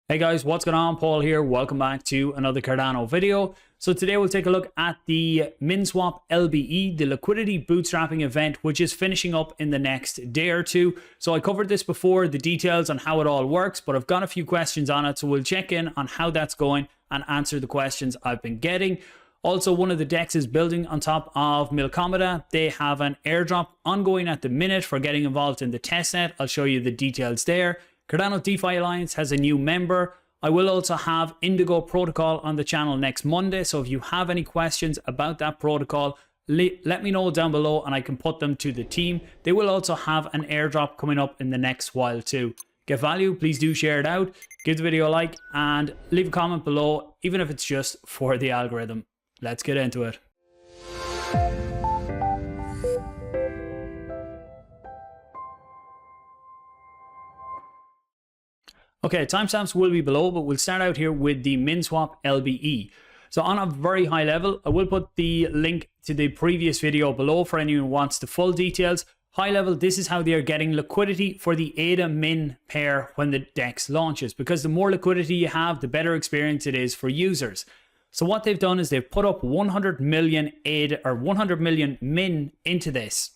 Hey guys, what's going on? Paul here. Welcome back to another Cardano video. So today we'll take a look at the MinSwap LBE, the liquidity bootstrapping event, which is finishing up in the next day or two. So I covered this before, the details on how it all works, but I've got a few questions on it. So we'll check in on how that's going and answer the questions I've been getting. Also, one of the DEX is building on top of Milkomeda. They have an airdrop ongoing at the minute for getting involved in the testnet. I'll show you the details there. Cardano DeFi Alliance has a new member. I will also have Indigo Protocol on the channel next Monday. So if you have any questions about that protocol, let me know down below and I can put them to the team. They will also have an airdrop coming up in the next while too. Get value, please do share it out. Give the video a like and leave a comment below, even if it's just for the algorithm. Let's get into it. Okay, timestamps will be below, but we'll start out here with the MinSwap LBE. So on a very high level, I will put the link to the previous video below for anyone who wants the full details. High level, this is how they are getting liquidity for the ADA Min pair when the DEX launches, because the more liquidity you have, the better experience it is for users. So what they've done is they've put up 100 million ADA or 100 million Min into this.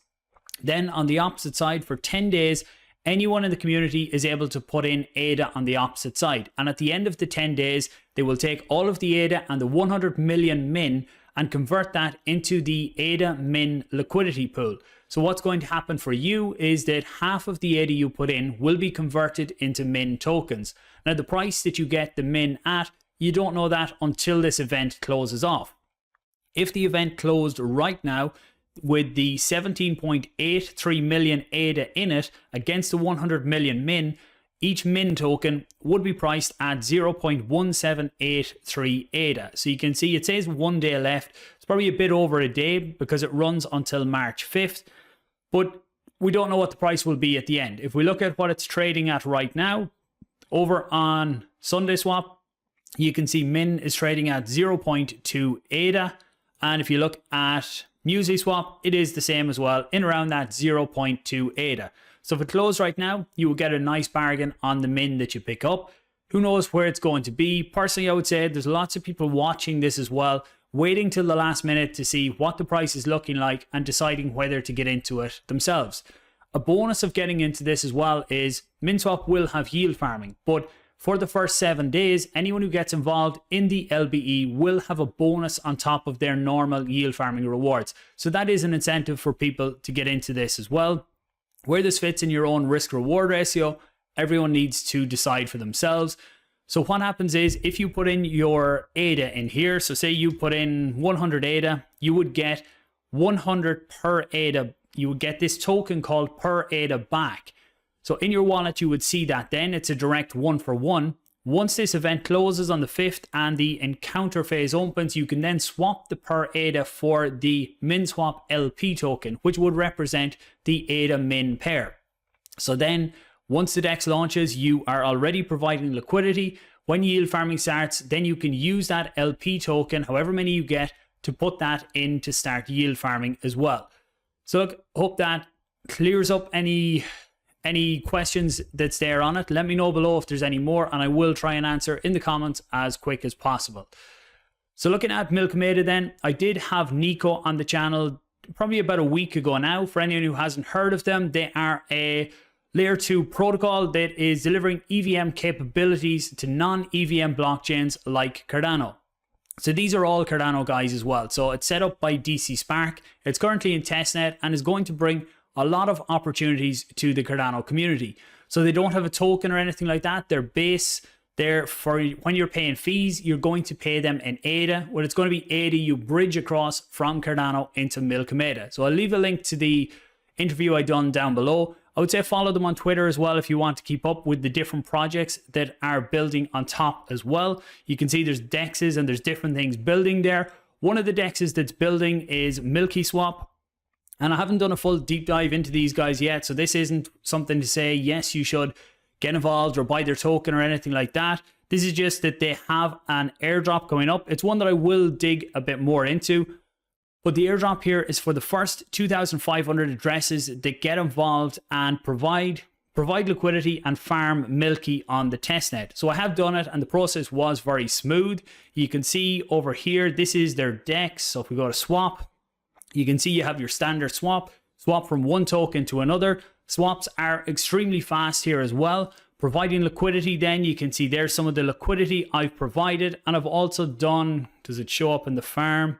Then on the opposite side for 10 days, anyone in the community is able to put in ADA on the opposite side. And at the end of the 10 days, they will take all of the ADA and the 100 million Min and convert that into the ADA Min liquidity pool. So what's going to happen for you is that half of the ADA you put in will be converted into Min tokens. Now the price that you get the Min at, you don't know that until this event closes off. If the event closed right now, with the 17.83 million ADA in it against the 100 million Min, each Min token would be priced at 0.1783 ADA. So you can see it says 1 day left. It's probably a bit over a day because it runs until March 5th, but we don't know what the price will be at the end. If we look at what it's trading at right now, over on SundaeSwap, you can see Min is trading at 0.2 ADA. And if you look at MusiSwap, it is the same as well, in around that 0.2 ADA. So if it closed right now, you will get a nice bargain on the Min that you pick up. Who knows where it's going to be? Personally, I would say there's lots of people watching this as well, waiting till the last minute to see what the price is looking like and deciding whether to get into it themselves. A bonus of getting into this as well is MinSwap will have yield farming, but for the first 7 days, anyone who gets involved in the LBE will have a bonus on top of their normal yield farming rewards. So that is an incentive for people to get into this as well. Where this fits in your own risk reward ratio, everyone needs to decide for themselves. So what happens is if you put in your ADA in here, so say you put in 100 ADA, you would get 100 per ADA. You would get this token called per ADA back. So in your wallet, you would see that then it's a direct 1-for-1. Once this event closes on the 5th and the encounter phase opens, you can then swap the per ADA for the MinSwap LP token, which would represent the ADA Min pair. So then once the DEX launches, you are already providing liquidity. When yield farming starts, then you can use that LP token, however many you get, to put that in to start yield farming as well. So look, hope that clears up any questions that's there on it. Let me know below if there's any more and I will try and answer in the comments as quick as possible. So looking at Milkomeda then, I did have Nico on the channel probably about a week ago now. For anyone who hasn't heard of them, they are a layer 2 protocol that is delivering EVM capabilities to non-EVM blockchains like Cardano. So these are all Cardano guys as well. So it's set up by DC Spark. It's currently in testnet and is going to bring a lot of opportunities to the Cardano community. So they don't have a token or anything like that. Their base, for when you're paying fees, you're going to pay them in ADA. Well, it's going to be ADA you bridge across from Cardano into Milkomeda. So I'll leave a link to the interview I done down below. I would say follow them on Twitter as well if you want to keep up with the different projects that are building on top as well. You can see there's DEXs and there's different things building there. One of the DEXs that's building is MilkySwap. And I haven't done a full deep dive into these guys yet, so this isn't something to say, yes, you should get involved or buy their token or anything like that. This is just that they have an airdrop coming up. It's one that I will dig a bit more into. But the airdrop here is for the first 2,500 addresses that get involved and provide provide liquidity and farm Milky on the testnet. So I have done it and the process was very smooth. You can see over here, this is their DEX. So if we go to swap, you can see you have your standard swap from one token to another. Swaps are extremely fast here as well. Providing liquidity, then you can see there's some of the liquidity I've provided, and I've also done, does it show up in the farm?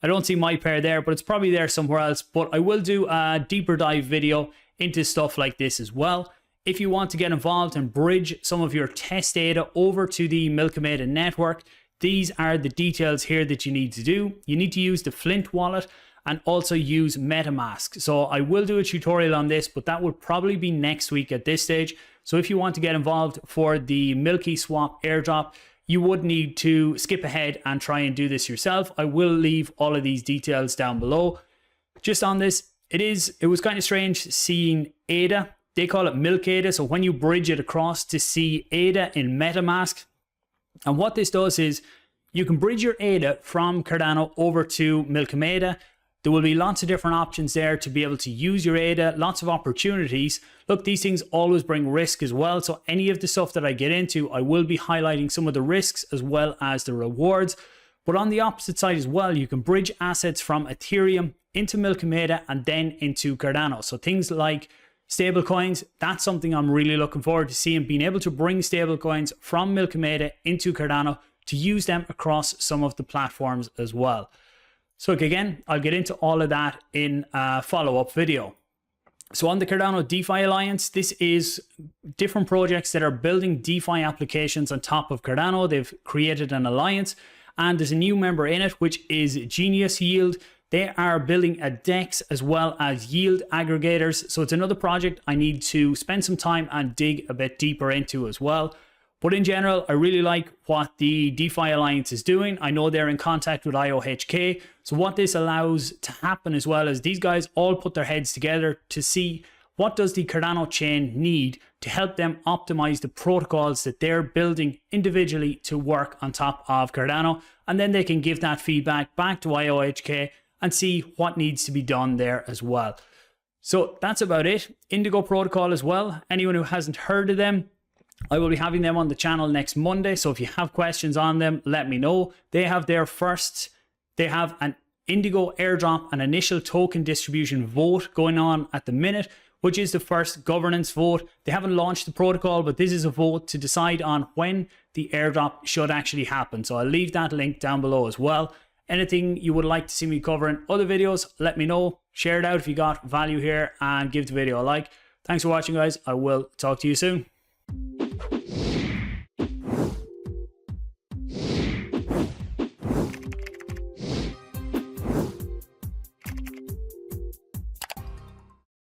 I don't see my pair there, but it's probably there somewhere else. But I will do a deeper dive video into stuff like this as well. If you want to get involved and bridge some of your test data over to the Milkameda network, these are the details here that you need to do. You need to use the Flint wallet and also use MetaMask. So I will do a tutorial on this, but that would probably be next week at this stage. So if you want to get involved for the Milky Swap airdrop, you would need to skip ahead and try and do this yourself. I will leave all of these details down below. Just on this, it was kind of strange seeing ADA. They call it Milkada. So when you bridge it across to see ADA in MetaMask, and what this does is you can bridge your ADA from Cardano over to Milkameda. There will be lots of different options there to be able to use your ADA, lots of opportunities. Look, these things always bring risk as well. So any of the stuff that I get into, I will be highlighting some of the risks as well as the rewards. But on the opposite side as well, you can bridge assets from Ethereum into Milkameda and then into Cardano. So things like stable coins, that's something I'm really looking forward to seeing, being able to bring stable coins from Milkameda into Cardano to use them across some of the platforms as well. So again, I'll get into all of that in a follow-up video. So on the Cardano DeFi Alliance, this is different projects that are building DeFi applications on top of Cardano. They've created an alliance and there's a new member in it, which is Genius Yield. They are building a DEX as well as yield aggregators. So it's another project I need to spend some time and dig a bit deeper into as well. But in general, I really like what the DeFi Alliance is doing. I know they're in contact with IOHK. So what this allows to happen as well is these guys all put their heads together to see what does the Cardano chain need to help them optimize the protocols that they're building individually to work on top of Cardano. And then they can give that feedback back to IOHK and see what needs to be done there as well. So that's about it. Indigo Protocol as well. Anyone who hasn't heard of them, I will be having them on the channel next Monday. So if you have questions on them, let me know. They have an Indigo airdrop, an initial token distribution vote going on at the minute, which is the first governance vote. They haven't launched the protocol, but this is a vote to decide on when the airdrop should actually happen. So I'll leave that link down below as well. Anything you would like to see me cover in other videos, let me know. Share it out if you got value here and give the video a like. Thanks for watching, guys. I will talk to you soon.